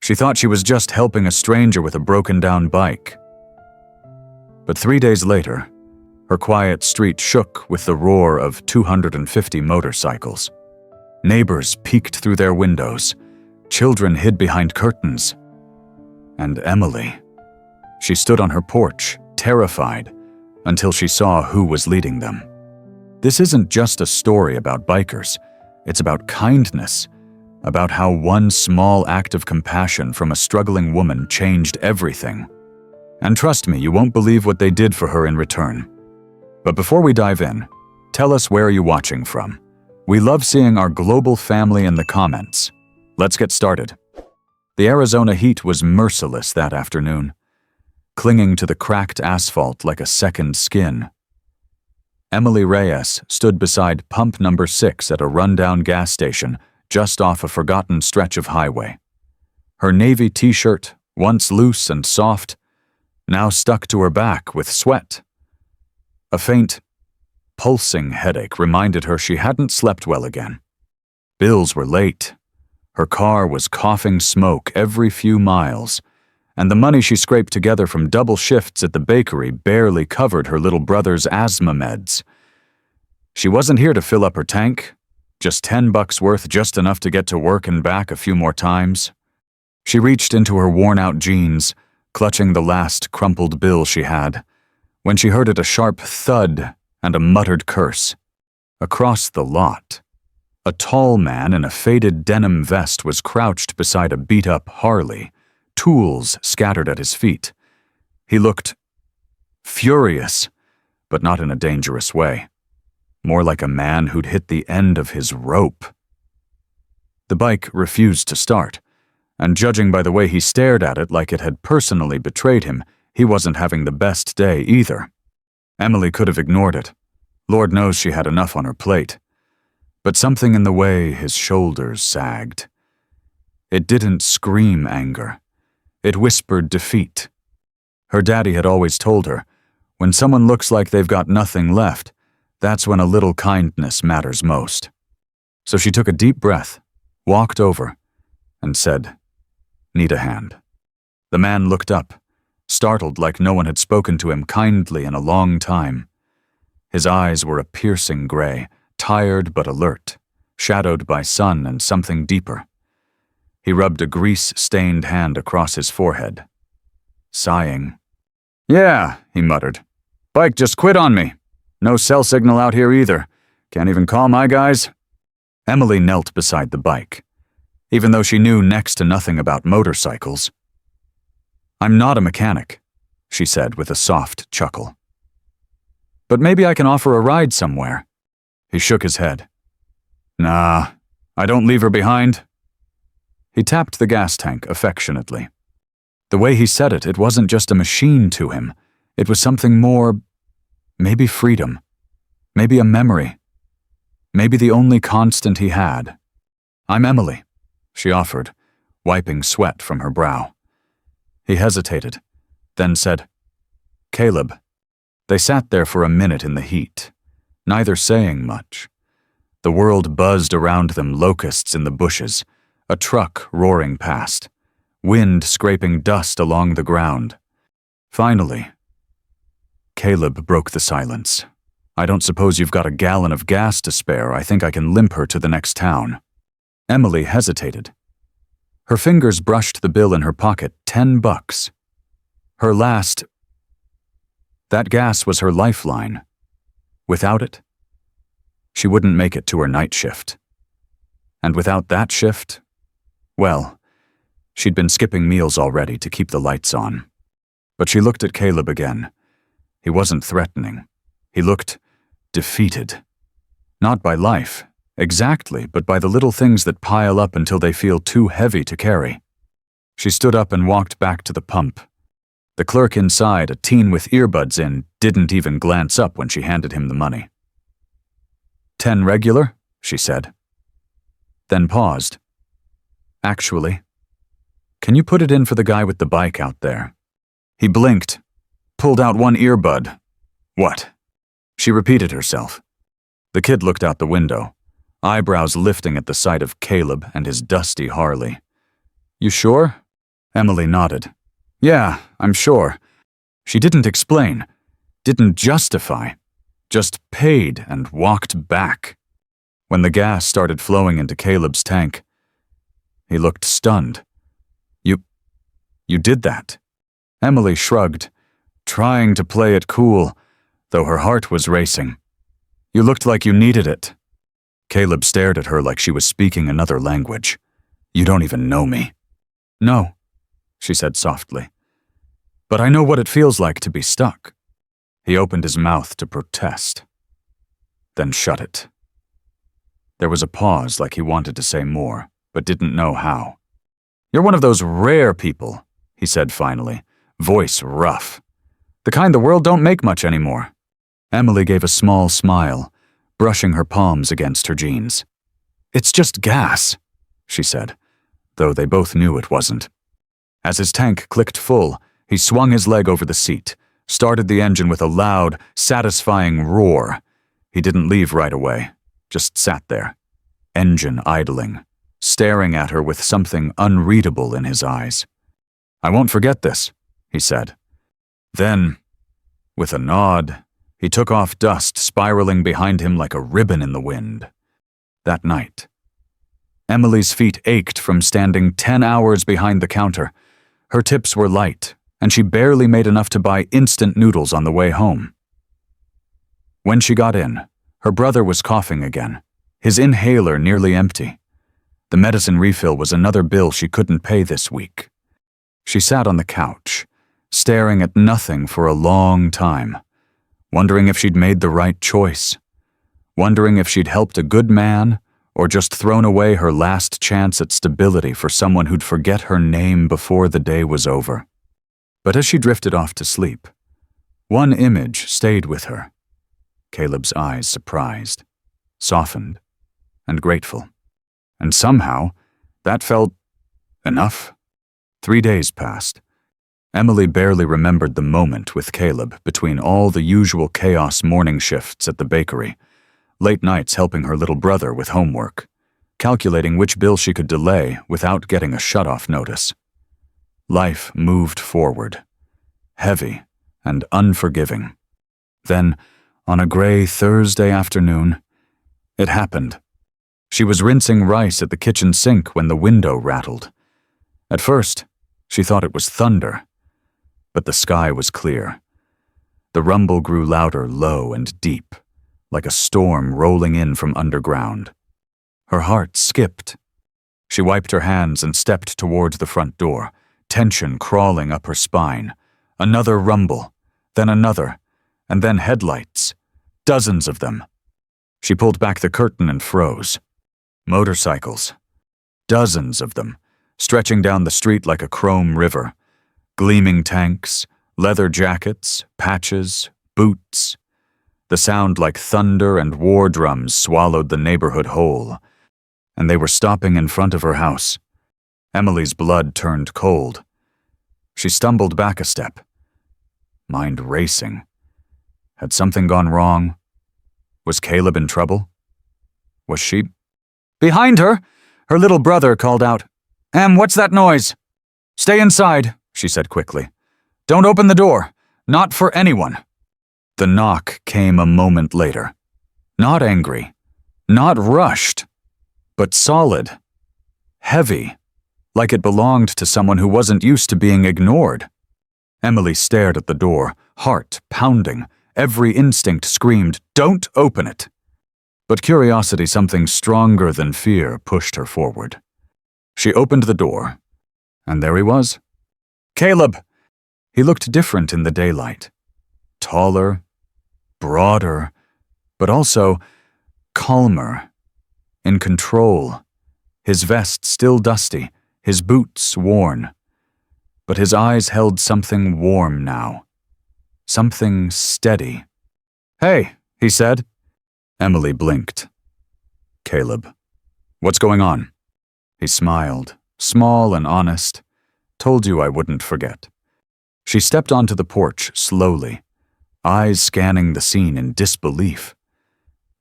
She thought she was just helping a stranger with a broken-down bike. But 3 days later, her quiet street shook with the roar of 250 motorcycles. Neighbors peeked through their windows. Children hid behind curtains. And Emily. She stood on her porch, terrified, until she saw who was leading them. This isn't just a story about bikers. It's about kindness, about how one small act of compassion from a struggling woman changed everything. And trust me, you won't believe what they did for her in return. But before we dive in, tell us where you're watching from. We love seeing our global family in the comments. Let's get started. The Arizona heat was merciless that afternoon, clinging to the cracked asphalt like a second skin. Emily Reyes stood beside pump number 6 at a rundown gas station just off a forgotten stretch of highway. Her navy t-shirt, once loose and soft, now stuck to her back with sweat. A faint, pulsing headache reminded her she hadn't slept well again. Bills were late. Her car was coughing smoke every few miles, and the money she scraped together from double shifts at the bakery barely covered her little brother's asthma meds. She wasn't here to fill up her tank, just $10 worth, just enough to get to work and back a few more times. She reached into her worn-out jeans, clutching the last crumpled bill she had, when she heard a sharp thud and a muttered curse. Across the lot, a tall man in a faded denim vest was crouched beside a beat-up Harley, tools scattered at his feet. He looked furious, but not in a dangerous way. More like a man who'd hit the end of his rope. The bike refused to start, and judging by the way he stared at it like it had personally betrayed him, he wasn't having the best day either. Emily could have ignored it. Lord knows she had enough on her plate. But something in the way his shoulders sagged. It didn't scream anger. It whispered defeat. Her daddy had always told her, when someone looks like they've got nothing left, that's when a little kindness matters most. So she took a deep breath, walked over, and said, "Need a hand." The man looked up, startled like no one had spoken to him kindly in a long time. His eyes were a piercing gray, tired but alert, shadowed by sun and something deeper. He rubbed a grease-stained hand across his forehead. Sighing. "Yeah," he muttered. "Bike just quit on me. No cell signal out here either. Can't even call my guys." Emily knelt beside the bike, even though she knew next to nothing about motorcycles. "I'm not a mechanic," she said with a soft chuckle. "But maybe I can offer a ride somewhere." He shook his head. "Nah, I don't leave her behind." He tapped the gas tank affectionately. The way he said it, it wasn't just a machine to him. It was something more, maybe freedom, maybe a memory, maybe the only constant he had. "I'm Emily," she offered, wiping sweat from her brow. He hesitated, then said, "Caleb." They sat there for a minute in the heat, neither saying much. The world buzzed around them, locusts in the bushes, a truck roaring past, wind scraping dust along the ground. Finally, Caleb broke the silence. "I don't suppose you've got a gallon of gas to spare. I think I can limp her to the next town." Emily hesitated. Her fingers brushed the bill in her pocket, $10. Her last. That gas was her lifeline. Without it, she wouldn't make it to her night shift. And without that shift, well, she'd been skipping meals already to keep the lights on. But she looked at Caleb again. He wasn't threatening. He looked defeated. Not by life, exactly, but by the little things that pile up until they feel too heavy to carry. She stood up and walked back to the pump. The clerk inside, a teen with earbuds in, didn't even glance up when she handed him the money. "10 regular?" she said. Then paused. "Actually, can you put it in for the guy with the bike out there?" He blinked, pulled out one earbud. "What?" She repeated herself. The kid looked out the window, eyebrows lifting at the sight of Caleb and his dusty Harley. "You sure?" Emily nodded. Yeah, I'm sure. She didn't explain, didn't justify, just paid and walked back. When the gas started flowing into Caleb's tank, he looked stunned. You did that? Emily shrugged, trying to play it cool, though her heart was racing. You looked like you needed it. Caleb stared at her like she was speaking another language. You don't even know me. No, she said softly. But I know what it feels like to be stuck. He opened his mouth to protest, then shut it. There was a pause like he wanted to say more, but didn't know how. You're one of those rare people, he said finally, voice rough. The kind the world don't make much anymore. Emily gave a small smile, brushing her palms against her jeans. It's just gas, she said, though they both knew it wasn't. As his tank clicked full, he swung his leg over the seat, started the engine with a loud, satisfying roar. He didn't leave right away, just sat there, engine idling, staring at her with something unreadable in his eyes. I won't forget this, he said. Then, with a nod, he took off dust spiraling behind him like a ribbon in the wind. That night, Emily's feet ached from standing 10 hours behind the counter. Her tips were light, and she barely made enough to buy instant noodles on the way home. When she got in, her brother was coughing again, his inhaler nearly empty. The medicine refill was another bill she couldn't pay this week. She sat on the couch, staring at nothing for a long time, wondering if she'd made the right choice, wondering if she'd helped a good man or just thrown away her last chance at stability for someone who'd forget her name before the day was over. But as she drifted off to sleep, one image stayed with her. Caleb's eyes surprised, softened, and grateful. And somehow, that felt enough. 3 days passed. Emily barely remembered the moment with Caleb between all the usual chaos morning shifts at the bakery, late nights helping her little brother with homework, calculating which bill she could delay without getting a shut-off notice. Life moved forward, heavy and unforgiving. Then, on a gray Thursday afternoon, it happened. She was rinsing rice at the kitchen sink when the window rattled. At first, she thought it was thunder, but the sky was clear. The rumble grew louder, low and deep, like a storm rolling in from underground. Her heart skipped. She wiped her hands and stepped towards the front door, tension crawling up her spine. Another rumble, then another, and then headlights. Dozens of them. She pulled back the curtain and froze. Motorcycles. Dozens of them, stretching down the street like a chrome river. Gleaming tanks, leather jackets, patches, boots. The sound like thunder and war drums swallowed the neighborhood whole. And they were stopping in front of her house. Emily's blood turned cold. She stumbled back a step. Mind racing. Had something gone wrong? Was Caleb in trouble? Was she? Behind her, her little brother called out, Em, what's that noise? Stay inside, she said quickly. Don't open the door. Not for anyone. The knock came a moment later. Not angry. Not rushed. But solid. Heavy. Like it belonged to someone who wasn't used to being ignored. Emily stared at the door, heart pounding. Every instinct screamed, don't open it. But curiosity, something stronger than fear, pushed her forward. She opened the door, and there he was. Caleb! He looked different in the daylight. Taller, broader, but also calmer, in control. His vest still dusty, his boots worn. But his eyes held something warm now. Something steady. Hey, he said. Emily blinked. Caleb. What's going on? He smiled, small and honest. Told you I wouldn't forget. She stepped onto the porch slowly, eyes scanning the scene in disbelief.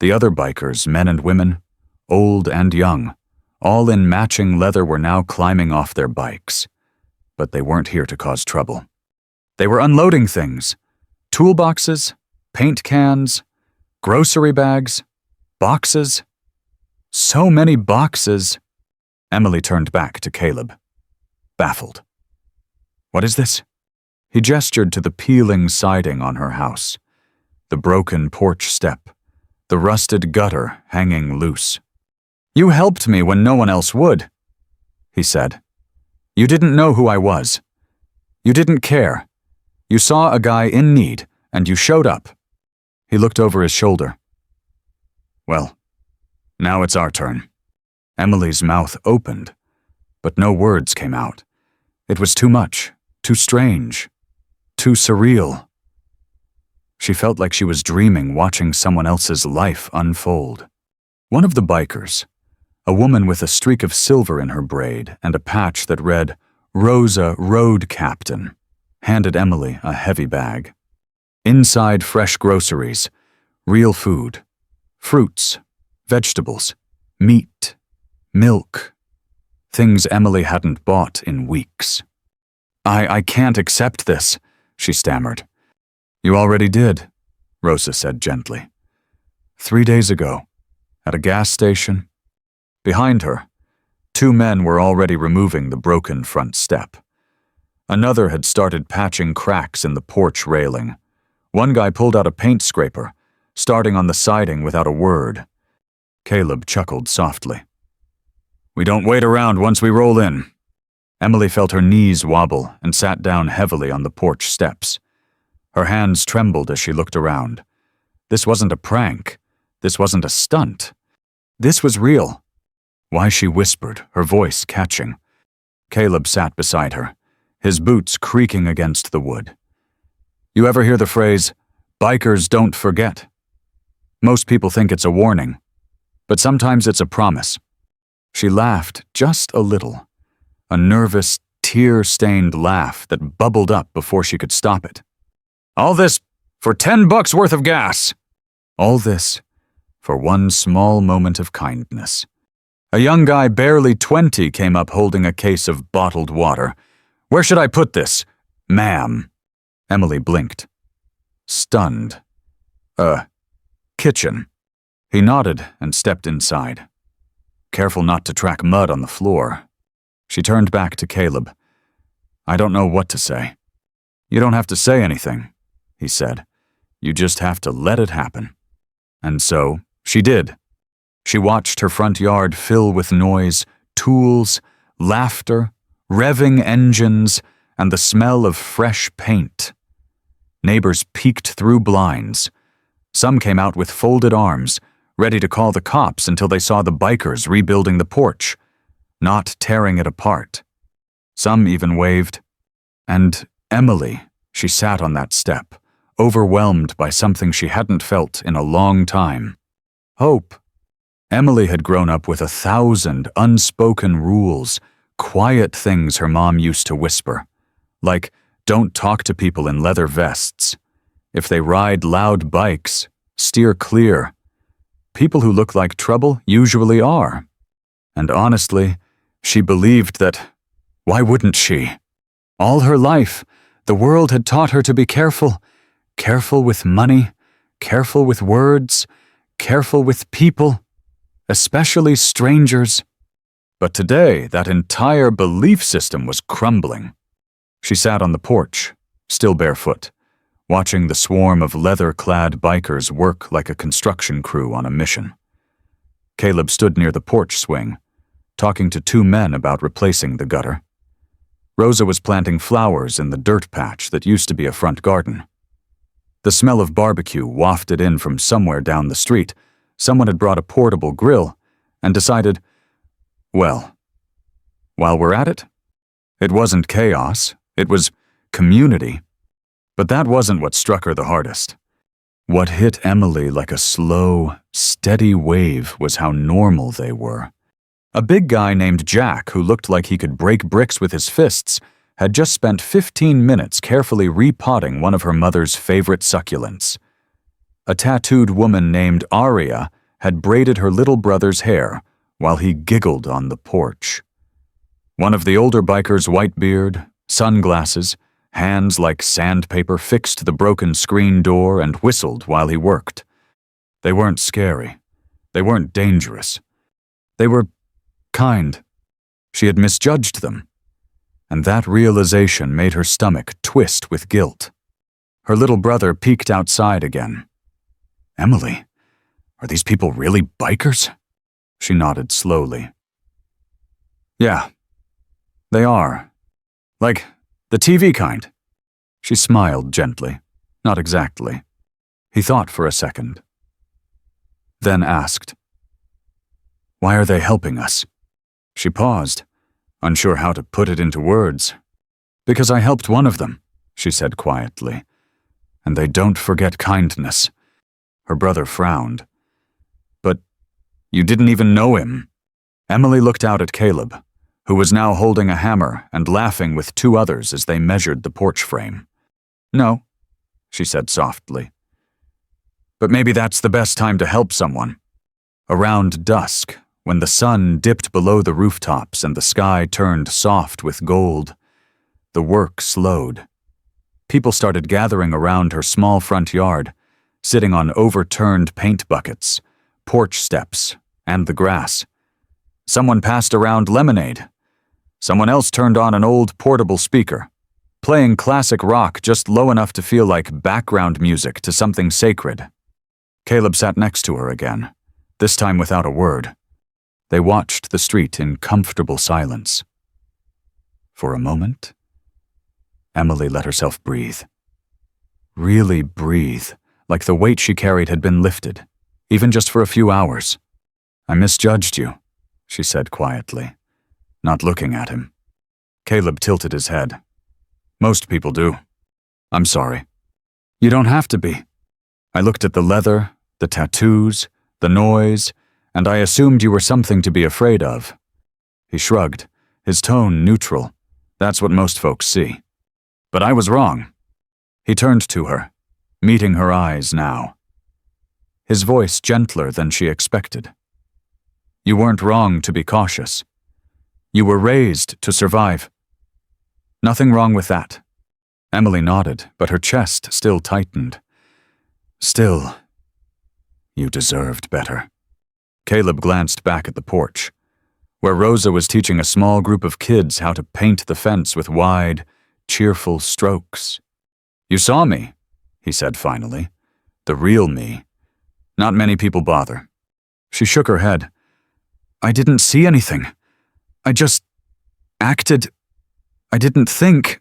The other bikers, men and women, old and young, all in matching leather, were now climbing off their bikes. but they weren't here to cause trouble. They were unloading things: toolboxes, paint cans, grocery bags, boxes. So many boxes. Emily turned back to Caleb, baffled. "What is this?" He gestured to the peeling siding on her house, the broken porch step, the rusted gutter hanging loose. "You helped me when no one else would," he said. "You didn't know who I was. You didn't care. You saw a guy in need, and you showed up." He looked over his shoulder. "Well, now it's our turn." Emily's mouth opened, but no words came out. It was too much, too strange, too surreal. She felt like she was dreaming, watching someone else's life unfold. One of the bikers, a woman with a streak of silver in her braid and a patch that read, "Rosa Road Captain," handed Emily a heavy bag. Inside, fresh groceries, real food, fruits, vegetables, meat, milk, things Emily hadn't bought in weeks. I can't accept this," she stammered. "You already did," Rosa said gently. 3 days ago, at a gas station. Behind her, 2 men were already removing the broken front step. Another had started patching cracks in the porch railing. One guy pulled out a paint scraper, starting on the siding without a word. Caleb chuckled softly. "We don't wait around once we roll in." Emily felt her knees wobble and sat down heavily on the porch steps. Her hands trembled as she looked around. This wasn't a prank. This wasn't a stunt. This was real. Why, she whispered, her voice catching. Caleb sat beside her, his boots creaking against the wood. "You ever hear the phrase, 'Bikers don't forget'? Most people think it's a warning, but sometimes it's a promise." She laughed just a little, a nervous, tear-stained laugh that bubbled up before she could stop it. "All this for $10 worth of gas!" All this for one small moment of kindness. A young guy barely 20 came up holding a case of bottled water. "Where should I put this, ma'am?" Emily blinked, stunned. Kitchen." He nodded and stepped inside. Careful not to track mud on the floor. She turned back to Caleb. "I don't know what to say." "You don't have to say anything," he said. "You just have to let it happen." And so, she did. She watched her front yard fill with noise, tools, laughter, revving engines, and the smell of fresh paint. Neighbors peeked through blinds. Some came out with folded arms, ready to call the cops until they saw the bikers rebuilding the porch, not tearing it apart. Some even waved. And Emily, she sat on that step, overwhelmed by something she hadn't felt in a long time. Hope. Emily had grown up with 1,000 unspoken rules, quiet things her mom used to whisper, like, don't talk to people in leather vests. If they ride loud bikes, steer clear. People who look like trouble usually are. And honestly, she believed that, why wouldn't she? All her life, the world had taught her to be careful. Careful with money, careful with words, careful with people, especially strangers. But today, that entire belief system was crumbling. She sat on the porch, still barefoot, watching the swarm of leather-clad bikers work like a construction crew on a mission. Caleb stood near the porch swing, talking to 2 men about replacing the gutter. Rosa was planting flowers in the dirt patch that used to be a front garden. The smell of barbecue wafted in from somewhere down the street. Someone had brought a portable grill and decided, well, while we're at it wasn't chaos, it was community. But that wasn't what struck her the hardest. What hit Emily like a slow, steady wave was how normal they were. A big guy named Jack, who looked like he could break bricks with his fists, had just spent 15 minutes carefully repotting one of her mother's favorite succulents. A tattooed woman named Aria had braided her little brother's hair while he giggled on the porch. One of the older bikers' white beard, sunglasses, hands like sandpaper fixed to the broken screen door, and whistled while he worked. They weren't scary. They weren't dangerous. They were kind. She had misjudged them, and that realization made her stomach twist with guilt. Her little brother peeked outside again. "Emily, are these people really bikers?" She nodded slowly. "Yeah, they are. Like the TV kind." She smiled gently. Not exactly. He thought for a second. Then asked, "Why are they helping us?" She paused, unsure how to put it into words. "Because I helped one of them," she said quietly. "And they don't forget kindness." Her brother frowned. "But you didn't even know him." Emily looked out at Caleb, who was now holding a hammer and laughing with two others as they measured the porch frame. "No," she said softly. "But maybe that's the best time to help someone." Around dusk, when the sun dipped below the rooftops and the sky turned soft with gold, the work slowed. People started gathering around her small front yard, sitting on overturned paint buckets, porch steps, and the grass. Someone passed around lemonade. Someone else turned on an old portable speaker, playing classic rock just low enough to feel like background music to something sacred. Caleb sat next to her again, this time without a word. They watched the street in comfortable silence. For a moment, Emily let herself breathe. Really breathe, like the weight she carried had been lifted, even just for a few hours. "I misjudged you," she said quietly, not looking at him. Caleb tilted his head. "Most people do. I'm sorry." "You don't have to be." I looked at the leather, the tattoos, the noise, and I assumed you were something to be afraid of. He shrugged, his tone neutral. That's what most folks see. But I was wrong. He turned to her, meeting her eyes now. His voice gentler than she expected. "You weren't wrong to be cautious. You were raised to survive. Nothing wrong with that." Emily nodded, but her chest still tightened. "Still, you deserved better." Caleb glanced back at the porch, where Rosa was teaching a small group of kids how to paint the fence with wide, cheerful strokes. "You saw me," he said finally. "The real me. Not many people bother." She shook her head. "I didn't see anything. I just acted. I didn't think."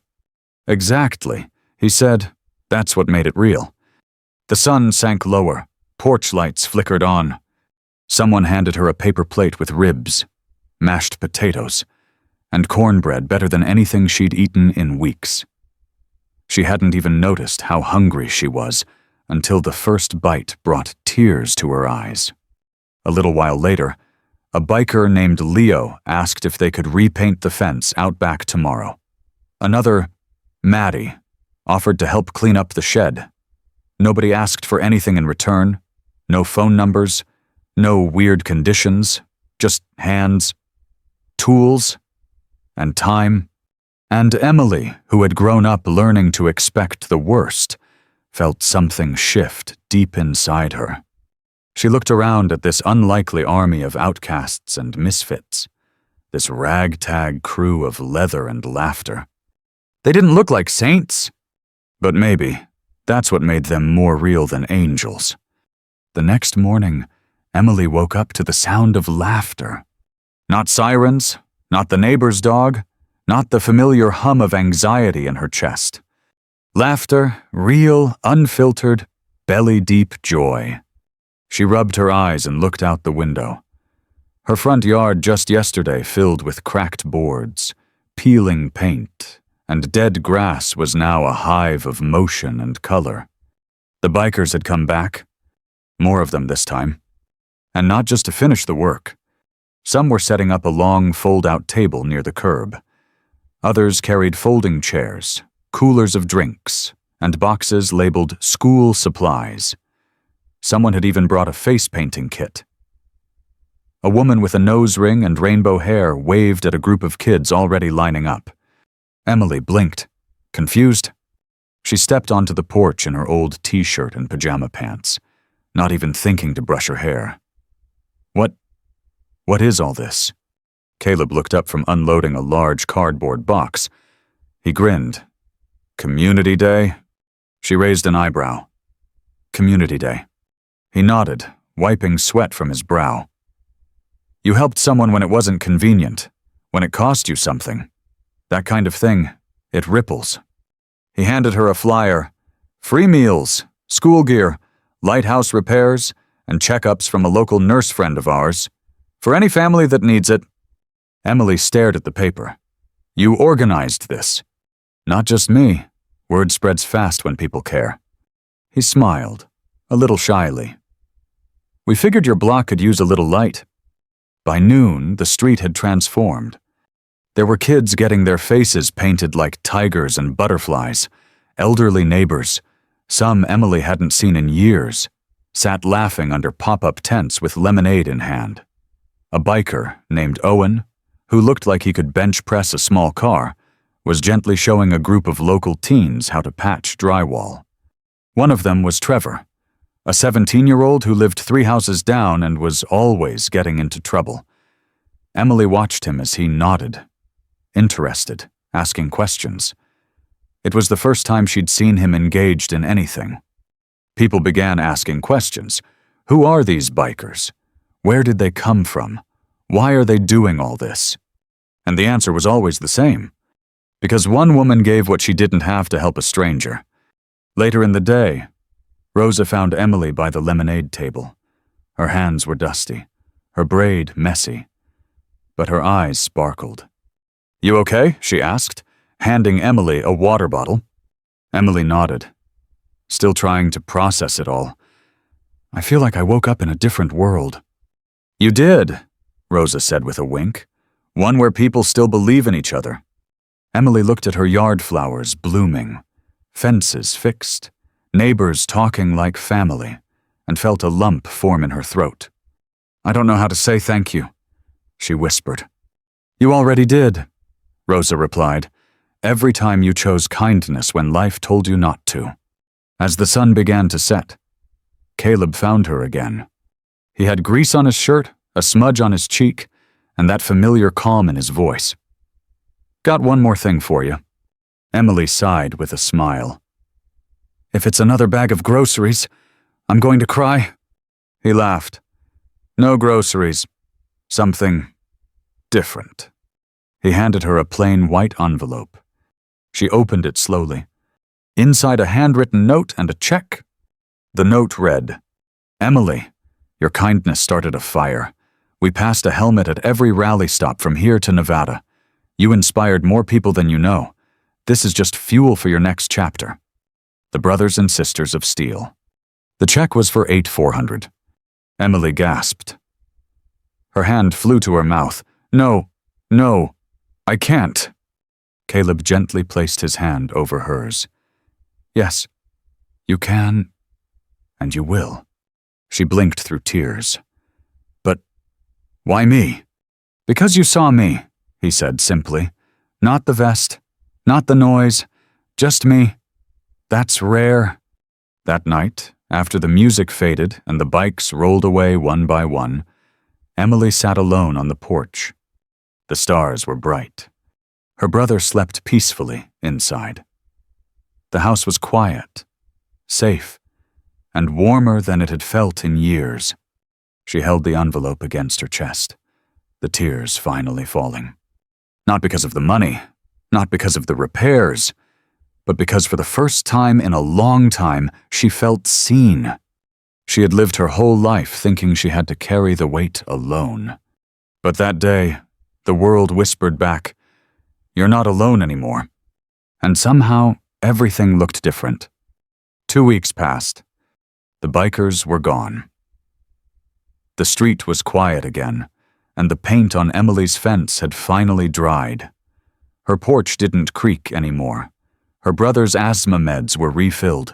"Exactly," he said. "That's what made it real." The sun sank lower. Porch lights flickered on. Someone handed her a paper plate with ribs, mashed potatoes, and cornbread better than anything she'd eaten in weeks. She hadn't even noticed how hungry she was until the first bite brought tears to her eyes. A little while later, a biker named Leo asked if they could repaint the fence out back tomorrow. Another, Maddie, offered to help clean up the shed. Nobody asked for anything in return. No phone numbers. No weird conditions, just hands, tools, and time. And Emily, who had grown up learning to expect the worst, felt something shift deep inside her. She looked around at this unlikely army of outcasts and misfits, this ragtag crew of leather and laughter. They didn't look like saints, but maybe that's what made them more real than angels. The next morning, Emily woke up to the sound of laughter. Not sirens, not the neighbor's dog, not the familiar hum of anxiety in her chest. Laughter, real, unfiltered, belly-deep joy. She rubbed her eyes and looked out the window. Her front yard just yesterday filled with cracked boards, peeling paint, and dead grass was now a hive of motion and color. The bikers had come back, more of them this time. And not just to finish the work. Some were setting up a long fold-out table near the curb. Others carried folding chairs, coolers of drinks, and boxes labeled school supplies. Someone had even brought a face painting kit. A woman with a nose ring and rainbow hair waved at a group of kids already lining up. Emily blinked, confused. She stepped onto the porch in her old t-shirt and pajama pants, not even thinking to brush her hair. What is all this? Caleb looked up from unloading a large cardboard box. He grinned. Community Day? She raised an eyebrow. Community Day. He nodded, wiping sweat from his brow. You helped someone when it wasn't convenient, when it cost you something. That kind of thing, it ripples. He handed her a flyer. Free meals, school gear, lighthouse repairs, and checkups from a local nurse friend of ours. For any family that needs it. Emily stared at the paper. You organized this. Not just me. Word spreads fast when people care. He smiled, a little shyly. We figured your block could use a little light. By noon, the street had transformed. There were kids getting their faces painted like tigers and butterflies, elderly neighbors, some Emily hadn't seen in years, sat laughing under pop-up tents with lemonade in hand. A biker named Owen, who looked like he could bench press a small car, was gently showing a group of local teens how to patch drywall. One of them was Trevor, a 17-year-old who lived 3 houses down and was always getting into trouble. Emily watched him as he nodded, interested, asking questions. It was the first time she'd seen him engaged in anything. People began asking questions. Who are these bikers? Where did they come from? Why are they doing all this? And the answer was always the same. Because one woman gave what she didn't have to help a stranger. Later in the day, Rosa found Emily by the lemonade table. Her hands were dusty, her braid messy, but her eyes sparkled. You okay? She asked, handing Emily a water bottle. Emily nodded, still trying to process it all. I feel like I woke up in a different world. You did, Rosa said with a wink, one where people still believe in each other. Emily looked at her yard flowers blooming, fences fixed, neighbors talking like family, and felt a lump form in her throat. I don't know how to say thank you, she whispered. You already did, Rosa replied, every time you chose kindness when life told you not to. As the sun began to set, Caleb found her again. He had grease on his shirt, a smudge on his cheek, and that familiar calm in his voice. Got one more thing for you. Emily sighed with a smile. If it's another bag of groceries, I'm going to cry. He laughed. No groceries. Something different. He handed her a plain white envelope. She opened it slowly. Inside a handwritten note and a check. The note read, Emily, your kindness started a fire. We passed a helmet at every rally stop from here to Nevada. You inspired more people than you know. This is just fuel for your next chapter. The Brothers and Sisters of Steel. The check was for $8,400. Emily gasped. Her hand flew to her mouth. No, I can't. Caleb gently placed his hand over hers. Yes, you can, and you will. She blinked through tears. But why me? Because you saw me, he said simply. Not the vest, not the noise, just me. That's rare. That night, after the music faded and the bikes rolled away one by one, Emily sat alone on the porch. The stars were bright. Her brother slept peacefully inside. The house was quiet, safe, and warmer than it had felt in years. She held the envelope against her chest, the tears finally falling. Not because of the money, not because of the repairs, but because for the first time in a long time, she felt seen. She had lived her whole life thinking she had to carry the weight alone. But that day, the world whispered back, "You're not alone anymore." And somehow, everything looked different. 2 weeks passed. The bikers were gone. The street was quiet again, and the paint on Emily's fence had finally dried. Her porch didn't creak anymore. Her brother's asthma meds were refilled.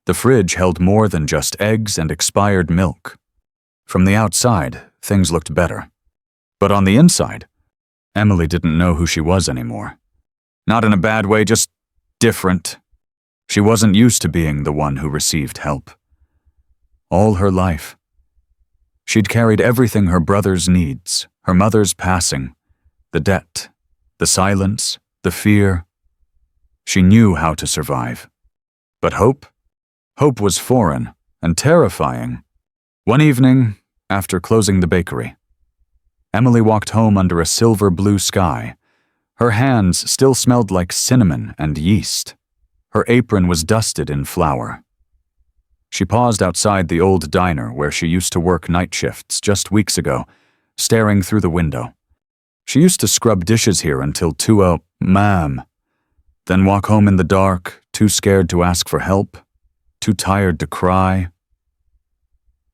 The fridge held more than just eggs and expired milk. From the outside, things looked better. But on the inside, Emily didn't know who she was anymore. Not in a bad way, just different. She wasn't used to being the one who received help. All her life, she'd carried everything her brother's needs, her mother's passing, the debt, the silence, the fear. She knew how to survive. But hope? Hope was foreign and terrifying. One evening, after closing the bakery, Emily walked home under a silver blue sky. Her hands still smelled like cinnamon and yeast. Her apron was dusted in flour. She paused outside the old diner where she used to work night shifts just weeks ago, staring through the window. She used to scrub dishes here until 2 ma'am, then walk home in the dark, too scared to ask for help, too tired to cry.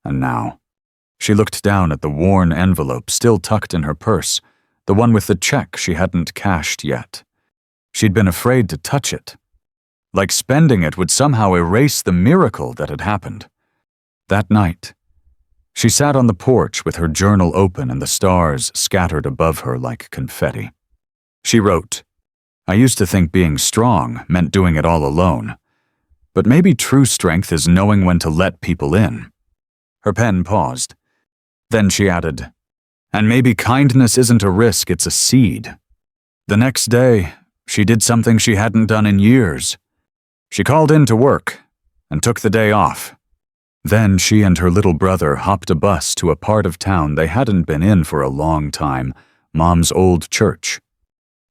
And now, she looked down at the worn envelope still tucked in her purse, the one with the check she hadn't cashed yet. She'd been afraid to touch it, like spending it would somehow erase the miracle that had happened. That night, she sat on the porch with her journal open and the stars scattered above her like confetti. She wrote, "I used to think being strong meant doing it all alone, but maybe true strength is knowing when to let people in." Her pen paused. Then she added, "And maybe kindness isn't a risk, it's a seed." The next day, she did something she hadn't done in years. She called in to work and took the day off. Then she and her little brother hopped a bus to a part of town they hadn't been in for a long time, Mom's old church.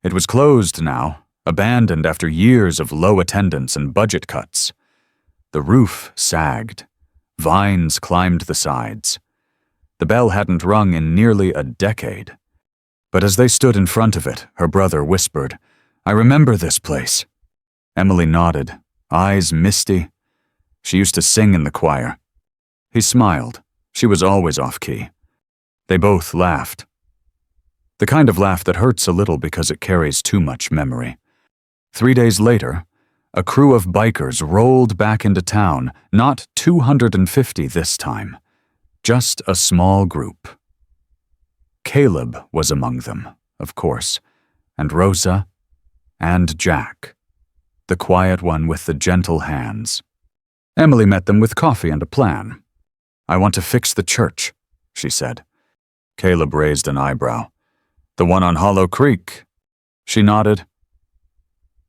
It was closed now, abandoned after years of low attendance and budget cuts. The roof sagged. Vines climbed the sides. The bell hadn't rung in nearly a decade. But as they stood in front of it, her brother whispered, "I remember this place." Emily nodded, eyes misty. She used to sing in the choir. He smiled. She was always off-key. They both laughed. The kind of laugh that hurts a little because it carries too much memory. 3 days later, a crew of bikers rolled back into town, not 250 this time, just a small group. Caleb was among them, of course, and Rosa, and Jack, the quiet one with the gentle hands. Emily met them with coffee and a plan. "I want to fix the church," she said. Caleb raised an eyebrow. "The one on Hollow Creek?" She nodded.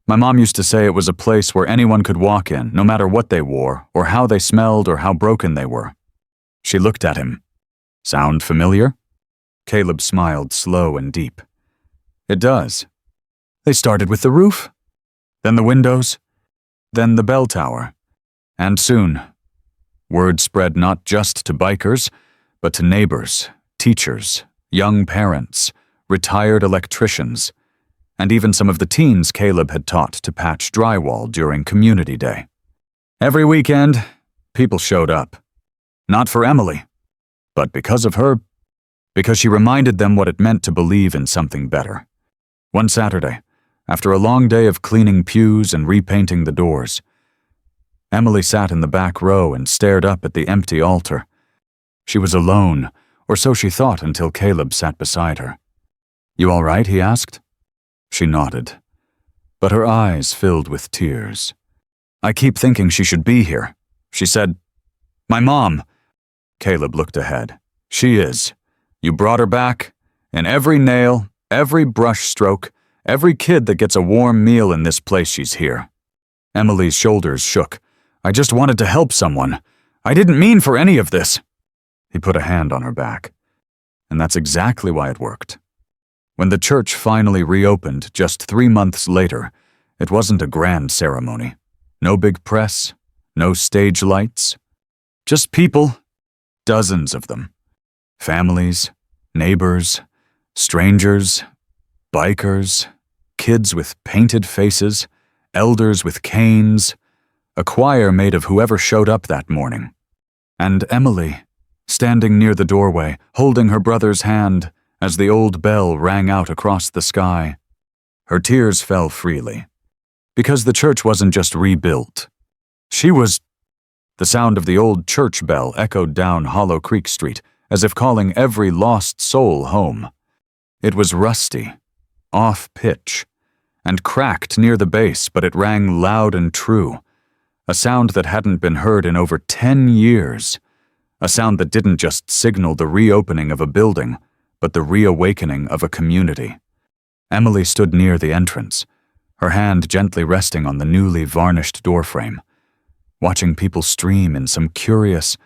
"My mom used to say it was a place where anyone could walk in, no matter what they wore, or how they smelled, or how broken they were." She looked at him. "Sound familiar?" Caleb smiled slow and deep. "It does. They started with the roof, then the windows, then the bell tower, and soon, word spread not just to bikers, but to neighbors, teachers, young parents, retired electricians, and even some of the teens Caleb had taught to patch drywall during Community Day. Every weekend, people showed up. Not for Emily, but because of her, because she reminded them what it meant to believe in something better. One Saturday, after a long day of cleaning pews and repainting the doors, Emily sat in the back row and stared up at the empty altar. She was alone, or so she thought until Caleb sat beside her. "You all right?" he asked. She nodded, but her eyes filled with tears. "I keep thinking she should be here," she said. "My mom." Caleb looked ahead. "She is. You brought her back, and every nail, every brush stroke, every kid that gets a warm meal in this place, she's here." Emily's shoulders shook. "I just wanted to help someone. I didn't mean for any of this." He put a hand on her back. And that's exactly why it worked. When the church finally reopened just 3 months later, it wasn't a grand ceremony. No big press, no stage lights. Just people, dozens of them. Families, neighbors, strangers, bikers, kids with painted faces, elders with canes, a choir made of whoever showed up that morning. And Emily, standing near the doorway, holding her brother's hand as the old bell rang out across the sky. Her tears fell freely, because the church wasn't just rebuilt. She was... The sound of the old church bell echoed down Hollow Creek Street, as if calling every lost soul home. It was rusty, off-pitch, and cracked near the base, but it rang loud and true, a sound that hadn't been heard in over 10 years, a sound that didn't just signal the reopening of a building, but the reawakening of a community. Emily stood near the entrance, her hand gently resting on the newly varnished doorframe, watching people stream in some curious,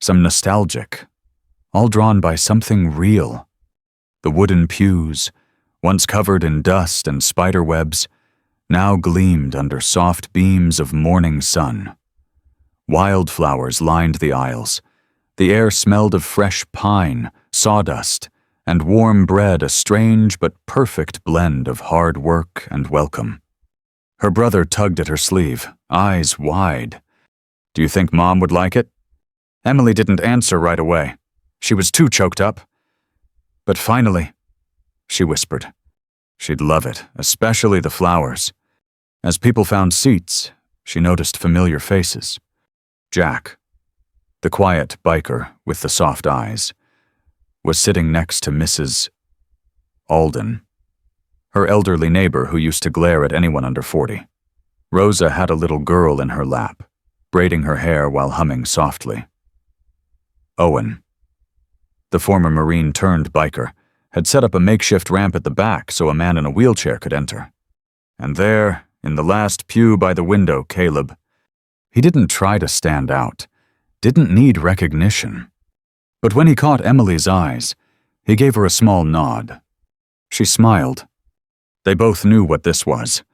some nostalgic, all drawn by something real. The wooden pews, once covered in dust and spider webs, now gleamed under soft beams of morning sun. Wildflowers lined the aisles. The air smelled of fresh pine, sawdust, and warm bread, a strange but perfect blend of hard work and welcome. Her brother tugged at her sleeve, eyes wide. "Do you think Mom would like it?" Emily didn't answer right away. She was too choked up. "But finally," she whispered. She'd love it, especially the flowers. As people found seats, she noticed familiar faces. Jack, the quiet biker with the soft eyes, was sitting next to Mrs. Alden, her elderly neighbor who used to glare at anyone under 40. Rosa had a little girl in her lap, braiding her hair while humming softly. Owen, the former Marine turned biker, had set up a makeshift ramp at the back so a man in a wheelchair could enter. And there, in the last pew by the window, Caleb. He didn't try to stand out, didn't need recognition. But when he caught Emily's eyes, he gave her a small nod. She smiled. They both knew what this was.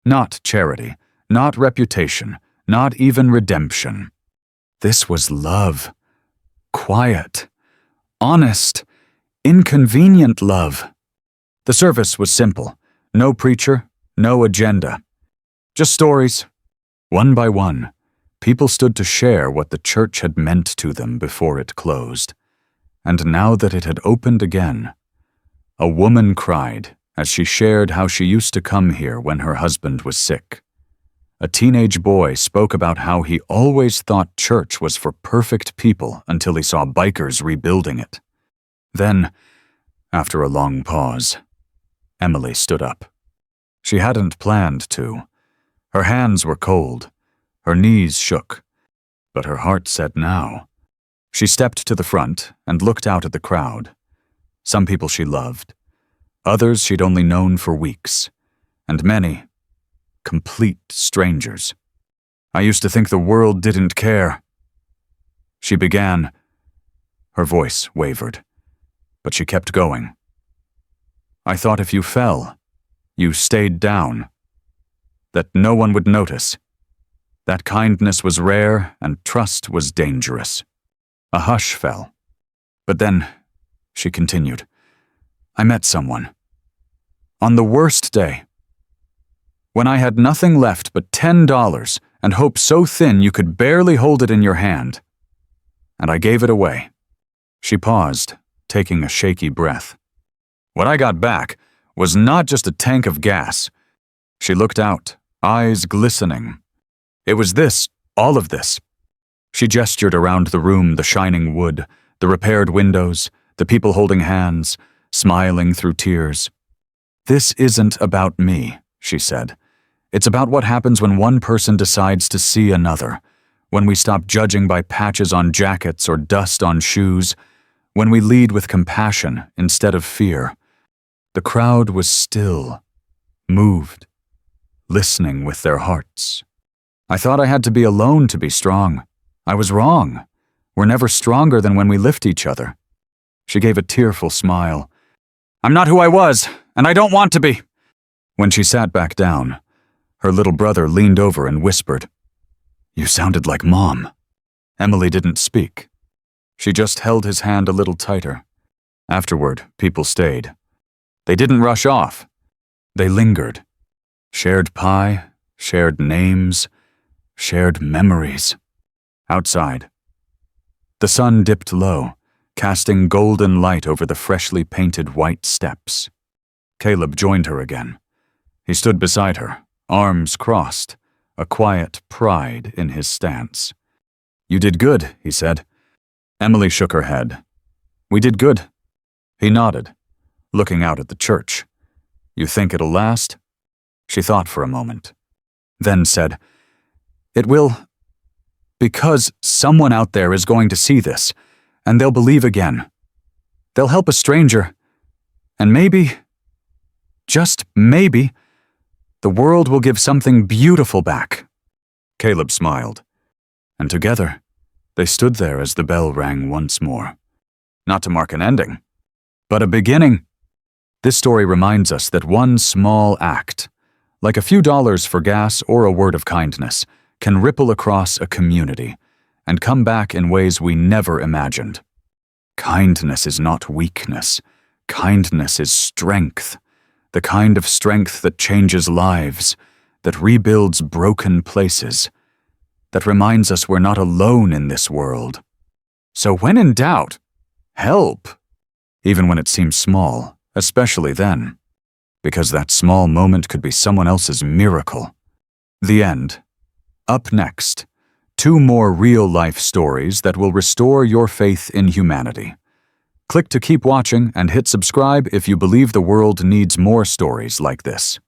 Not charity, not reputation, not even redemption. This was love. Quiet. Honest. Inconvenient love. The service was simple. No preacher, no agenda. Just stories. One by one, people stood to share what the church had meant to them before it closed. And now that it had opened again, a woman cried as she shared how she used to come here when her husband was sick. A teenage boy spoke about how he always thought church was for perfect people until he saw bikers rebuilding it. Then, after a long pause, Emily stood up. She hadn't planned to. Her hands were cold. Her knees shook. But her heart said now. She stepped to the front and looked out at the crowd. Some people she loved. Others she'd only known for weeks. And many, complete strangers. "I used to think the world didn't care." She began. Her voice wavered. But she kept going. "I thought if you fell, you stayed down, that no one would notice, that kindness was rare and trust was dangerous." A hush fell. "But then," she continued, "I met someone. On the worst day, when I had nothing left but $10 and hope so thin you could barely hold it in your hand. And I gave it away." She paused, taking a shaky breath. "What I got back was not just a tank of gas." She looked out, eyes glistening. "It was this, all of this." She gestured around the room, the shining wood, the repaired windows, the people holding hands, smiling through tears. "This isn't about me," she said. "It's about what happens when one person decides to see another, when we stop judging by patches on jackets or dust on shoes, when we lead with compassion instead of fear." The crowd was still, moved, listening with their hearts. "I thought I had to be alone to be strong. I was wrong. We're never stronger than when we lift each other." She gave a tearful smile. "I'm not who I was, and I don't want to be." When she sat back down, her little brother leaned over and whispered, "You sounded like Mom." Emily didn't speak. She just held his hand a little tighter. Afterward, people stayed. They didn't rush off. They lingered. Shared pie, shared names, shared memories. Outside, the sun dipped low, casting golden light over the freshly painted white steps. Caleb joined her again. He stood beside her, arms crossed, a quiet pride in his stance. "You did good," he said. Emily shook her head. "We did good." He nodded, looking out at the church. "You think it'll last?" She thought for a moment, then said, "It will, because someone out there is going to see this, and they'll believe again. They'll help a stranger, and maybe, just maybe, the world will give something beautiful back." Caleb smiled, and together they stood there as the bell rang once more. Not to mark an ending, but a beginning. This story reminds us that one small act, like a few dollars for gas or a word of kindness, can ripple across a community and come back in ways we never imagined. Kindness is not weakness. Kindness is strength. The kind of strength that changes lives, that rebuilds broken places, that reminds us we're not alone in this world. So when in doubt, help, even when it seems small, especially then, because that small moment could be someone else's miracle. The end. Up next, 2 more real-life stories that will restore your faith in humanity. Click to keep watching and hit subscribe if you believe the world needs more stories like this.